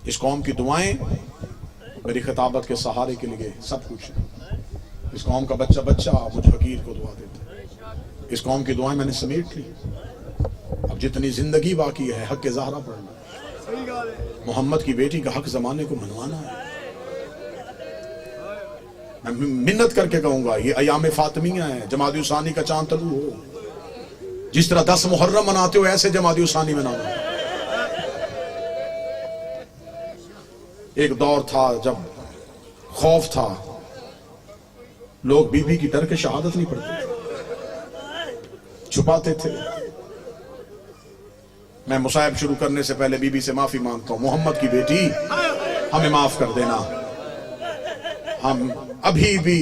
اس قوم کی دعائیں میری خطابت کے سہارے کے لیے سب کچھ ہے۔ اس قوم کا بچہ بچہ مجھ فقیر کو دعا دیتا ہے۔ اس قوم کی دعائیں میں نے سمیٹ لی۔ اب جتنی زندگی باقی ہے حق زہرا پڑھنا، محمد کی بیٹی کا حق زمانے کو منوانا ہے۔ میں منت کر کے کہوں گا، یہ ایام فاطمیہ ہیں، جمادی ثانی کا چاند طلوع ہو، جس طرح 10 محرم مناتے ہو ایسے جمادی ثانی منانا۔ ایک دور تھا جب خوف تھا، لوگ بی بی کی ڈر کے شہادت نہیں پڑھتے، چھپاتے تھے۔ میں مصائب شروع کرنے سے پہلے بی بی سے معافی مانگتا ہوں، محمد کی بیٹی ہمیں معاف کر دینا، ہم ابھی بھی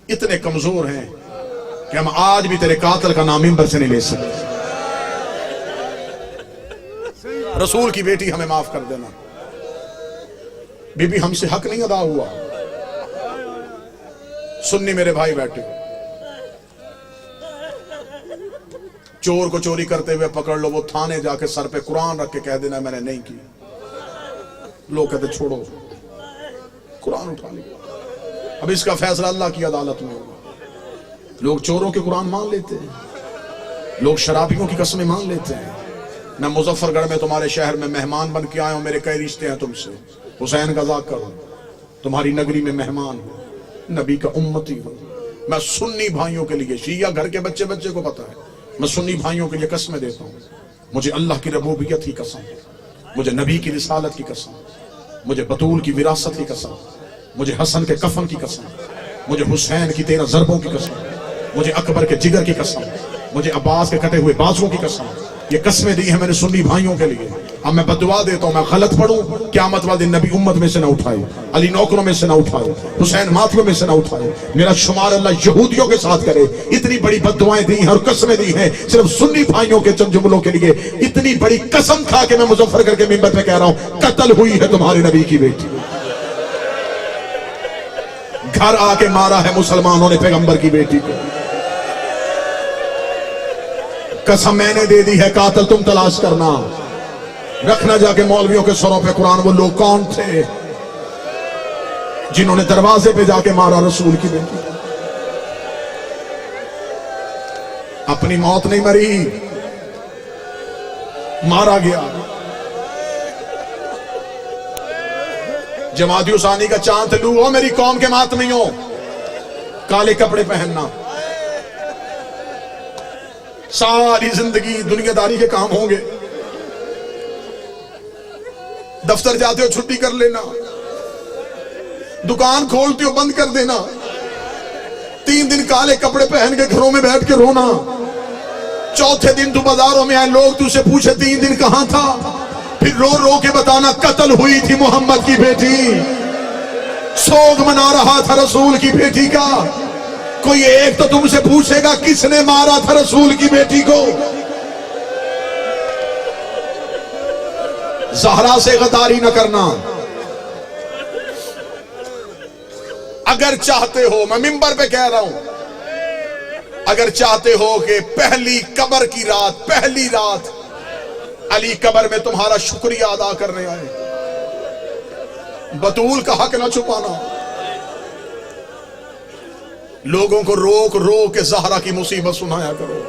اتنے کمزور ہیں کہ ہم آج بھی تیرے قاتل کا نام منبر سے نہیں لے سکتے۔ رسول کی بیٹی ہمیں معاف کر دینا، بی بی ہم سے حق نہیں ادا ہوا۔ سنی میرے بھائی بیٹھے، چور کو چوری کرتے ہوئے پکڑ لو، وہ تھانے جا کے سر پہ قرآن رکھ کے کہہ دینا میں نے نہیں کی، لوگ کہتے چھوڑو، قرآن اٹھا لیا۔ اب اس کا فیصلہ اللہ کی عدالت میں ہوگا۔ لوگ چوروں کے قرآن مان لیتے ہیں، لوگ شرابیوں کی قسمیں مان لیتے ہیں۔ میں مظفر گڑھ میں تمہارے شہر میں مہمان بن کے آیا ہوں، میرے کئی رشتے ہیں تم سے، حسین کا ذاکر ہوں، تمہاری نگری میں مہمان ہوں، نبی کا امتی ہوں۔ میں سنی بھائیوں کے لیے، شیعہ گھر کے بچے بچے کو پتا ہے، میں سنی بھائیوں کے لیے قسمیں دیتا ہوں، مجھے اللہ کی ربوبیت کی قسم، مجھے نبی کی رسالت کی قسم، مجھے بطول کی وراثت کی قسم، مجھے حسن کے کفن کی قسم، مجھے حسین کی 13 ضربوں کی قسم، مجھے اکبر کے جگر کی قسم، مجھے عباس کے کٹے ہوئے بازوں کی قسم، یہ قسمیں دی ہیں میں نے سنی بھائیوں کے لیے۔ اب میں بددعا دیتا ہوں، میں غلط پڑھوں، قیامت والے دن نبی امت میں سے نہ اٹھائے، علی نوکروں میں سے نہ اٹھائے، حسین ماتھیوں میں سے نہ اٹھائے، میرا شمار اللہ یہودیوں کے ساتھ کرے۔ اتنی بڑی بددعائیں دی ہیں اور قسمیں دی ہیں صرف سنی بھائیوں کے چند جملوں کے لیے۔ اتنی بڑی قسم کھا کے میں مظفر گڑھ کے منبر پہ کہہ رہا ہوں، قتل ہوئی ہے تمہارے نبی کی بیٹی، گھر آ کے مارا ہے مسلمانوں نے پیغمبر کی بیٹی کو۔ قسم میں نے دے دی ہے، قاتل تم تلاش کرنا، رکھنا جا کے مولویوں کے سروں پہ قرآن۔ وہ لوگ کون تھے جنہوں نے دروازے پہ جا کے مارا رسول کی بیٹی؟ اپنی موت نہیں مری، مارا گیا۔ جمادی ثانی کا چاند طلوع ہو، میری قوم کے ماتمیوں، کالے کپڑے پہننا، ساری زندگی دنیا داری کے کام ہوں گے، دفتر جاتے ہو چھٹی کر لینا، دکان کھولتے ہو بند کر دینا، 3 دن کالے کپڑے پہن کے گھروں میں بیٹھ کے رونا، چوتھے دن تو بازاروں میں آئے لوگ تجھ سے پوچھے 3 دن کہاں تھا، پھر رو رو کے بتانا قتل ہوئی تھی محمد کی بیٹی، سوگ منا رہا تھا رسول کی بیٹی کا۔ کوئی ایک تو تم سے پوچھے گا کس نے مارا تھا رسول کی بیٹی کو؟ زہرا سے غداری نہ کرنا۔ اگر چاہتے ہو، میں منبر پہ کہہ رہا ہوں، اگر چاہتے ہو کہ پہلی قبر کی رات، پہلی رات علی قبر میں تمہارا شکریہ ادا کرنے آئے، بطول کا حق نہ چھپانا۔ لوگوں کو روک روک کے زہرا کی مصیبت سنایا کرو۔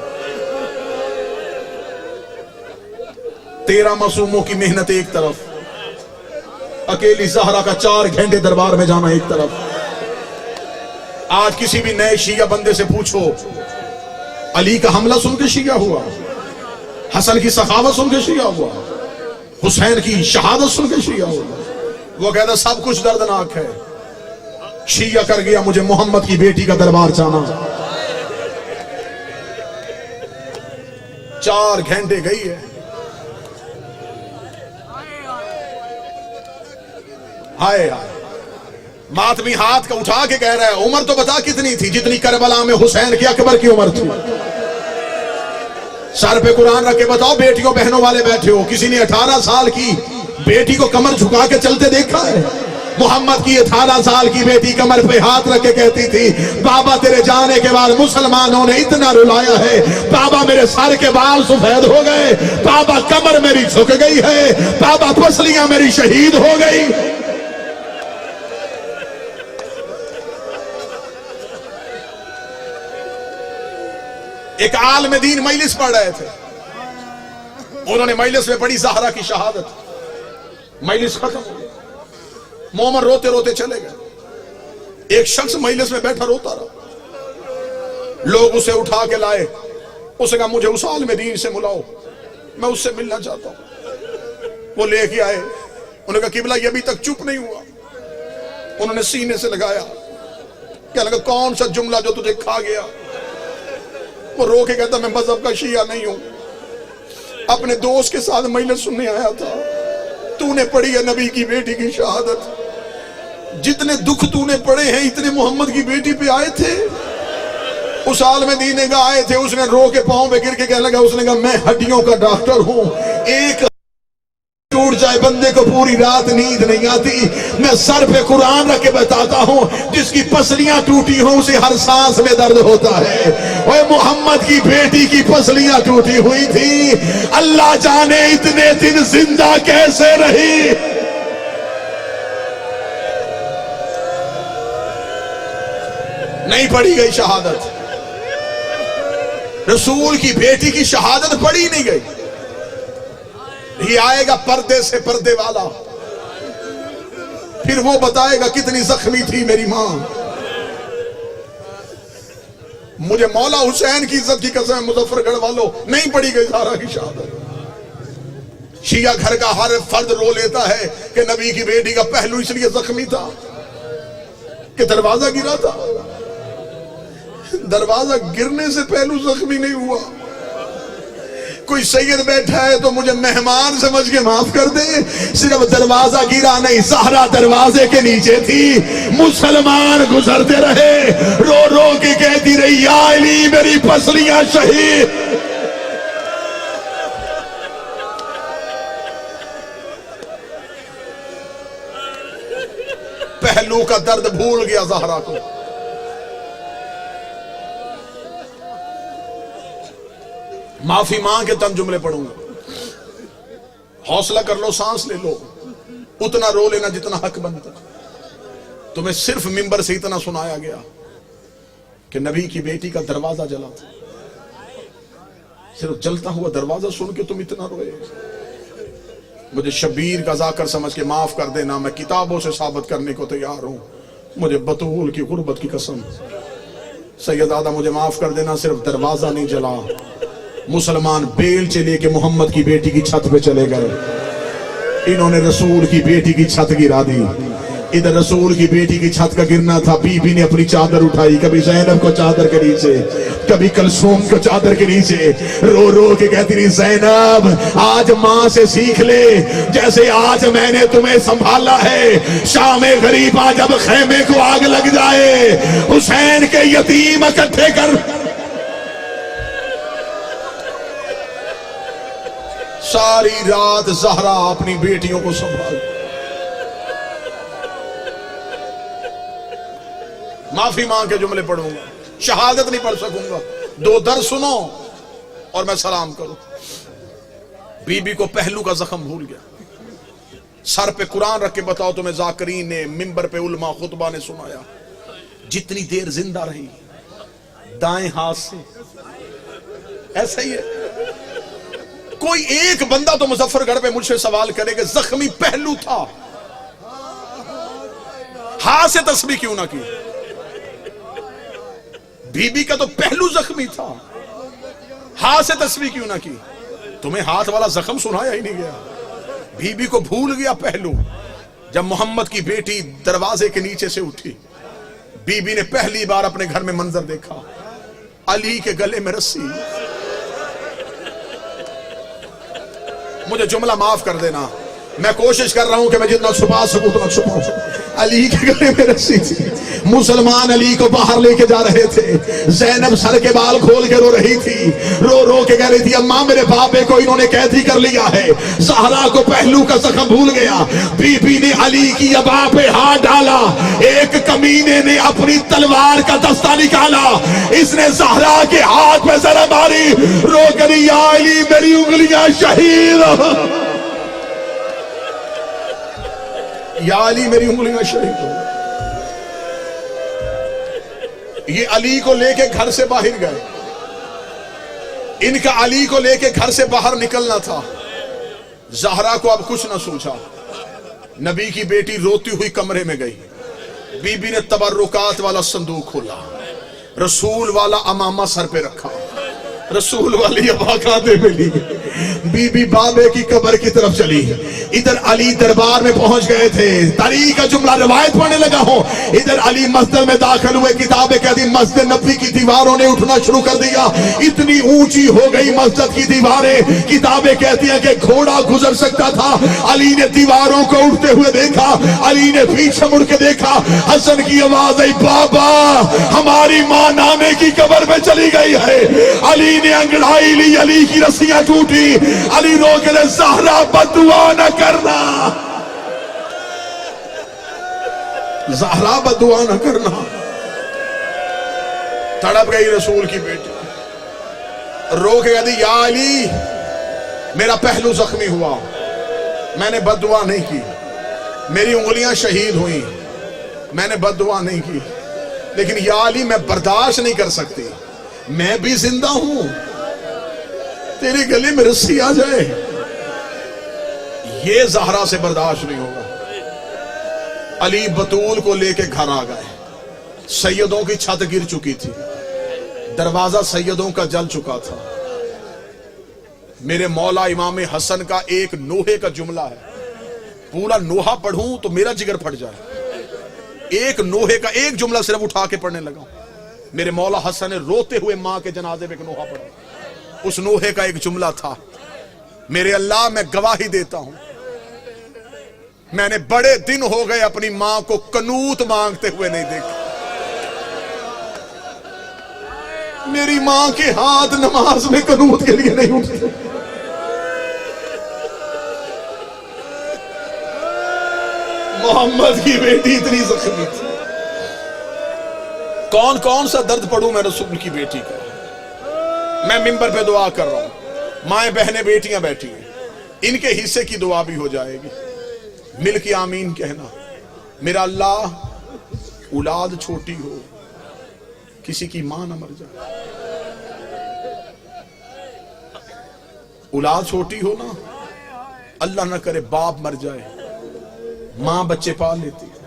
13 معصوموں کی محنت ایک طرف، اکیلی زہرا کا 4 گھنٹے دربار میں جانا ایک طرف۔ آج کسی بھی نئے شیعہ بندے سے پوچھو، علی کا حملہ سن کے شیعہ ہوا، حسن کی سخاوت سن کے شیعہ ہوا، حسین کی شہادت سن کے شیعہ ہوا، وہ کہتا سب کچھ دردناک ہے، شیعہ کر گیا مجھے محمد کی بیٹی کا دربار جانا۔ 4 گھنٹے گئی ہے، ہائے ہائے، ماتمی ہاتھ کا اٹھا کے کہہ رہا ہے عمر تو بتا کتنی تھی؟ جتنی کربلا میں حسین کی اکبر کی عمر تھی۔ سر پہ قرآن رکھ کے بتاؤ، بیٹیوں بہنوں والے بیٹھے ہو، کسی نے 18 سال کی بیٹی کو کمر جھکا کے چلتے دیکھا ہے؟ محمد کی 18 سال کی بیٹی کمر پہ ہاتھ رکھ کے کہتی تھی بابا تیرے جانے کے بعد مسلمانوں نے اتنا رلایا ہے، بابا میرے سر کے بال سفید ہو گئے، بابا کمر میری جھک گئی ہے، بابا پسلیاں میری شہید ہو گئی۔ ایک عالم دین مجلس پڑھ رہے تھے، انہوں نے مجلس میں پڑھی زہرا کی شہادت، مجلس ختم ہو گئی، مومن روتے روتے چلے گئے، ایک شخص مجلس میں بیٹھا روتا رہا، لوگ اسے اٹھا کے لائے، اسے کہا مجھے اس عالم دین سے ملاؤ، میں اس سے ملنا چاہتا ہوں۔ وہ لے کے آئے، انہوں نے کہا قبلہ یہ ابھی تک چپ نہیں ہوا، انہوں نے سینے سے لگایا، کہنے لگا کون سا جملہ جو تجھے کھا گیا؟ وہ رو کے کہتا میں مذہب کا شیعہ نہیں ہوں، اپنے دوست کے ساتھ مجلس سننے آیا تھا، تو نے پڑھی ہے نبی کی بیٹی کی شہادت، جتنے دکھ تو نے پڑھے ہیں اتنے محمد کی بیٹی پہ آئے تھے؟ اس عالم دین نے کہا آئے تھے، اس نے رو کے پاؤں پہ گر کے کہنے لگا، اس نے کہا میں ہڈیوں کا ڈاکٹر ہوں، ایک ٹوٹ جائے بندے کو پوری رات نیند نہیں آتی، میں سر پہ قرآن رکھ کے بتاتا ہوں جس کی پسلیاں ٹوٹی ہوں اسے ہر سانس میں درد ہوتا ہے۔ اوے محمد کی بیٹی کی پسلیاں ٹوٹی ہوئی تھی، اللہ جانے اتنے دن زندہ کیسے رہی۔ نہیں پڑھی گئی شہادت، رسول کی بیٹی کی شہادت پڑھی نہیں گئی۔ یہ آئے گا پردے سے پردے والا، پھر وہ بتائے گا کتنی زخمی تھی میری ماں۔ مجھے مولا حسین کی عزت کی قسم مظفر گڑھ والوں، نہیں پڑھی گئی زہرا کی شہادت۔ شیعہ گھر کا ہر فرد رو لیتا ہے کہ نبی کی بیٹی کا پہلو اس لیے زخمی تھا کہ دروازہ گرا تھا، دروازہ گرنے سے پہلو زخمی نہیں ہوا۔ کوئی سید بیٹھا ہے تو مجھے مہمان سمجھ کے معاف کر دے، صرف دروازہ گرا نہیں، زہرا دروازے کے نیچے تھی، مسلمان گزرتے رہے، رو رو کے کہتی رہی یا علی میری پسلیاں شہید۔ پہلو کا درد بھول گیا زہرا کو۔ معافی مانگ کے تن جملے پڑھوں گا، حوصلہ کر لو، سانس لے لو، اتنا رو لینا جتنا حق بنتا۔ تمہیں صرف ممبر سے اتنا سنایا گیا کہ نبی کی بیٹی کا دروازہ جلا تھا، صرف جلتا ہوا دروازہ سن کے تم اتنا روئے۔ مجھے شبیر کا ذاکر سمجھ کے معاف کر دینا، میں کتابوں سے ثابت کرنے کو تیار ہوں، مجھے بطول کی غربت کی قسم۔ سیدادہ مجھے معاف کر دینا، صرف دروازہ نہیں جلا، مسلمان بیل چلے کے محمد کی بیٹی کی چھت پہ چلے گئے، انہوں نے رسول کی بیٹی کی چھت گرا دی۔ ادھر رسول کی بیٹی کی چھت کا گرنا تھا، بی بی نے اپنی چادر اٹھائی، کبھی زینب کو چادر کے نیچے، کبھی کلثوم کو چادر کے نیچے، رو رو کے کہتی رہی زینب آج ماں سے سیکھ لے، جیسے آج میں نے تمہیں سنبھالا ہے، شام غریبہ جب خیمے کو آگ لگ جائے، حسین کے یتیم اکٹھے کر۔ ساری رات زہرا اپنی بیٹیوں کو سنبھال۔ معافی مانگ کے جملے پڑھوں گا، شہادت نہیں پڑھ سکوں گا، دو در سنو اور میں سلام کروں۔ بی بی کو پہلو کا زخم بھول گیا، سر پہ قرآن رکھ کے بتاؤ تمہیں ذاکرین نے، ممبر پہ علماء خطبہ نے سنایا، جتنی دیر زندہ رہی دائیں ہاتھ سے، ایسا ہی ہے۔ کوئی ایک بندہ تو مظفر گڑھ پہ مجھ سے سوال کرے کہ زخمی پہلو تھا، ہاتھ سے تسبیح کیوں نہ کی؟ بی بی کا تو پہلو زخمی تھا، ہاتھ سے تسبیح کیوں نہ کی؟ تمہیں ہاتھ والا زخم سنایا ہی نہیں گیا، بی بی کو بھول گیا پہلو۔ جب محمد کی بیٹی دروازے کے نیچے سے اٹھی، بی بی نے پہلی بار اپنے گھر میں منظر دیکھا، علی کے گلے میں رسی۔ مجھے جملہ معاف کر دینا، میں کوشش کر رہا ہوں کہ میں جتنا چھپا سکوں اتنا چھپا سکوں۔ علی کے گلے میں رسی تھی. مسلمان علی کو باہر لے کے جا رہے تھے. زینب سر کے بال کھول کے رو رہی تھی, رو رو کے کہہ رہی تھی اماں میرے بابے کو انہوں نے قیدی کر لیا ہے. زہرا کو پہلو کا زخم بھول گیا. بی بی نے علی کی ابا پہ ہاتھ ڈالا. ایک کمینے نے اپنی تلوار کا دستہ نکالا, اس نے زہرا کے ہاتھ میں ذرا ماری, رو کر یا علی میری انگلیاں شہید, یا علی میری انگلیاں شہید ہو. یہ علی کو لے کے گھر سے باہر گئے. ان کا علی کو لے کے گھر سے باہر نکلنا تھا. زہرا کو اب کچھ نہ سوچا. نبی کی بیٹی روتی ہوئی کمرے میں گئی. بی بی نے تبرکات والا صندوق کھولا, رسول والا امامہ سر پہ رکھا, رسول والی ابا کاندھے میں لی. بی بی بابے کی قبر کی طرف چلی. ادھر علی دربار میں پہنچ گئے تھے. تاریخ کا جملہ روایت پڑھنے لگا ہوں. ادھر علی مسجد میں داخل ہوئے. کتابیں کہتی مسجد نبوی کی دیواروں نے اٹھنا شروع کر دیا. اتنی اونچی ہو گئی مسجد کی دیواریں, کتابیں کہتی ہیں کہ گھوڑا گزر سکتا تھا. علی نے دیواروں کو اٹھتے ہوئے دیکھا. علی نے پیچھے مڑ کے دیکھا. حسن کی آواز آئی, بابا ہماری ماں نانے کی قبر میں چلی گئی ہے. علی نے انگڑائی لی, علی کی رسیاں ٹوٹی. علی رو کے لئے زہرا بددعا نہ کرنا, زہرا بددعا نہ کرنا. تڑپ گئی رسول کی بیٹی, رو کے کہتی یا علی میرا پہلو زخمی ہوا, میں نے بددعا نہیں کی, میری انگلیاں شہید ہوئیں, میں نے بددعا نہیں کی, لیکن یا علی میں برداشت نہیں کر سکتی, میں بھی زندہ ہوں, تیرے گلے میں رسی آ جائے. یہ زہرا سے برداشت نہیں ہوگا. علی بطول کو لے کے گھر آ گئے. سیدوں کی چھت گر چکی تھی, دروازہ سیدوں کا جل چکا تھا. میرے مولا امام حسن کا ایک نوحے کا جملہ ہے, پورا نوحہ پڑھوں تو میرا جگر پھٹ جائے. ایک نوحے کا ایک جملہ صرف اٹھا کے پڑھنے لگا. میرے مولا حسن نے روتے ہوئے ماں کے جنازے میں ایک نوحہ پڑھا. اس نوحے کا ایک جملہ تھا, میرے اللہ میں گواہی دیتا ہوں میں نے بڑے دن ہو گئے اپنی ماں کو قنوت مانگتے ہوئے نہیں دیکھا. میری ماں کے ہاتھ نماز میں قنوت کے لیے نہیں اٹھتے. محمد کی بیٹی اتنی زخمی تھی. کون کون سا درد پڑھوں میں رسول کی بیٹی کا. میں منبر پہ دعا کر رہا ہوں, مائیں بہنیں بیٹیاں بیٹھی ہیں, ان کے حصے کی دعا بھی ہو جائے گی. مل کے آمین کہنا. میرا اللہ اولاد چھوٹی ہو, کسی کی ماں نہ مر جائے. اولاد چھوٹی ہو نا, اللہ نہ کرے باپ مر جائے, ماں بچے پال لیتی ہے,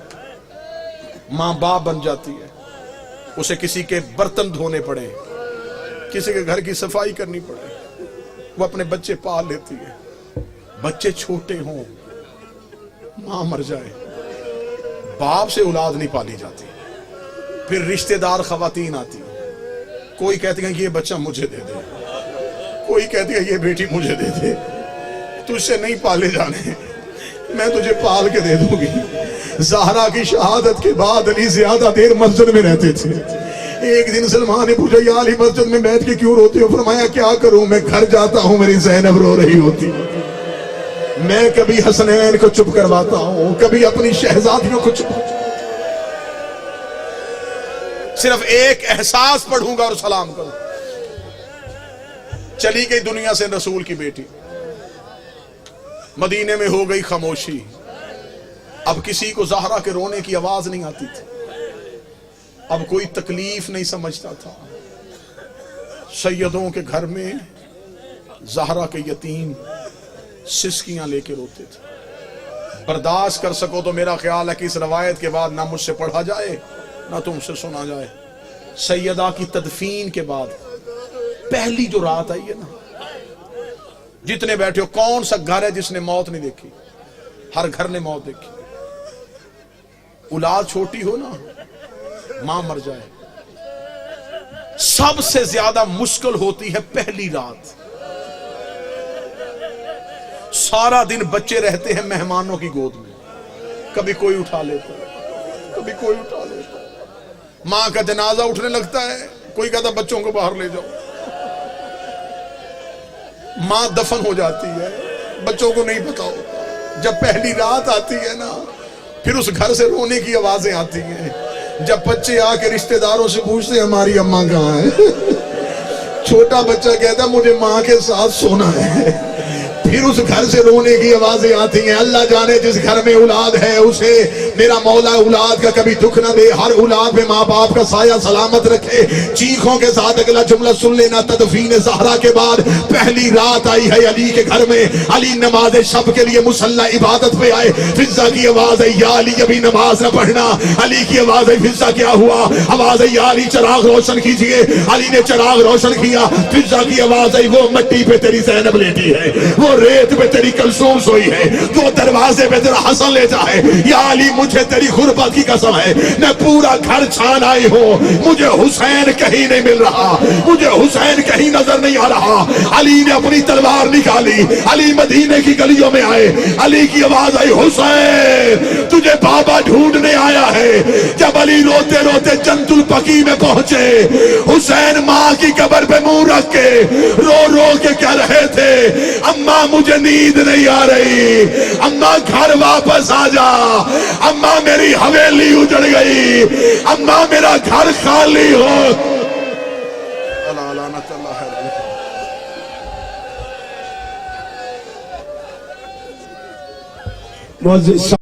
ماں باپ بن جاتی ہے, اسے کسی کے برتن دھونے پڑے, کسی کے گھر کی صفائی کرنی پڑے, وہ اپنے بچے پال لیتی ہے. بچے چھوٹے ہوں, ماں مر جائے, باپ سے اولاد نہیں پالی جاتی. پھر رشتہ دار خواتین آتی ہیں, کوئی کہتی ہے کہ یہ بچہ مجھے دے دے, کوئی کہتی ہے یہ بیٹی مجھے دے دے, تجھ سے نہیں پالے جانے, میں تجھے پال کے دے دوں گی. زہرا کی شہادت کے بعد علی زیادہ دیر مسجد میں رہتے تھے. ایک دن سلمان نے پوچھا یا علی مسجد میں بیٹھ کے کیوں روتے ہو؟ فرمایا کیا کروں, میں گھر جاتا ہوں میری زینب رو رہی ہوتی, میں کبھی حسنین کو چپ کرواتا ہوں, کبھی اپنی شہزادیوں کو چپ. صرف ایک احساس پڑھوں گا اور سلام کروں. چلی گئی دنیا سے رسول کی بیٹی. مدینے میں ہو گئی خاموشی. اب کسی کو زہرا کے رونے کی آواز نہیں آتی تھی, اب کوئی تکلیف نہیں سمجھتا تھا. سیدوں کے گھر میں زہرا کے یتیم سسکیاں لے کے روتے تھے. برداشت کر سکو تو میرا خیال ہے کہ اس روایت کے بعد نہ مجھ سے پڑھا جائے نہ تم سے سنا جائے. سیدہ کی تدفین کے بعد پہلی جو رات آئی ہے نا, جتنے بیٹھے ہو, کون سا گھر ہے جس نے موت نہیں دیکھی؟ ہر گھر نے موت دیکھی. اولاد چھوٹی ہو نا, ماں مر جائے, سب سے زیادہ مشکل ہوتی ہے پہلی رات. سارا دن بچے رہتے ہیں مہمانوں کی گود میں, کبھی کوئی اٹھا لیتا ہے, کبھی کوئی اٹھا لیتا. ماں کا جنازہ اٹھنے لگتا ہے, کوئی کہتا بچوں کو باہر لے جاؤ. ماں دفن ہو جاتی ہے, بچوں کو نہیں پتا ہوتا. جب پہلی رات آتی ہے نا, پھر اس گھر سے رونے کی آوازیں آتی ہیں. جب بچے آ کے رشتہ داروں سے پوچھتے ہیں ہماری اماں کہاں ہے, چھوٹا بچہ کہتا ہے مجھے ماں کے ساتھ سونا ہے. پھر اس گھر سے رونے کی آوازیں آتی ہیں. اللہ جانے جس گھر میں اولاد ہے اسے میرا مولا اولاد کا کبھی دکھ نہ دے, ہر اولاد میں ماں باپ کا سایہ سلامت رکھے. چیخوں کے ساتھ اگلا جملہ سن لینا. تدفین زہرا کے بعد پہلی رات آئی ہے علی کے گھر میں. علی نماز شب کے لیے مصلی عبادت پہ آئے. فضا کی آواز ہے یا علی ابھی نماز نہ پڑھنا. علی کی آواز ہے فضا کیا ہوا, آواز ہے یا علی چراغ روشن کیجئے. علی نے چراغ روشن کیا. فضا کی آواز ہے وہ مٹی پہ تیری زینب لیٹی ہے, وہ ریت پہ تیری کلثوم سوئی ہے, وہ دروازے پہ تیرا حسن لیٹا ہے. یا علی مجھے تیری غربت کی قسم ہے, میں پورا گھر چھان آئی ہوں, مجھے حسین کہیں نہیں مل رہا, مجھے حسین کہیں نظر نہیں آ رہا. علی نے اپنی تلوار نکالی. علی مدینے کی گلیوں میں آئے. علی کی آواز آئی حسین تجھے بابا ڈھونڈنے آیا ہے. جب علی روتے روتے جنت البقیع میں پہنچے, حسین ماں کی قبر پہ منہ رکھ کے رو رو کے کہہ رہے تھے اماں مجھے نیند نہیں آ رہی, اماں گھر واپس آ جا, اماں میری حویلی اجڑ گئی, اماں میرا گھر خالی ہو. معزز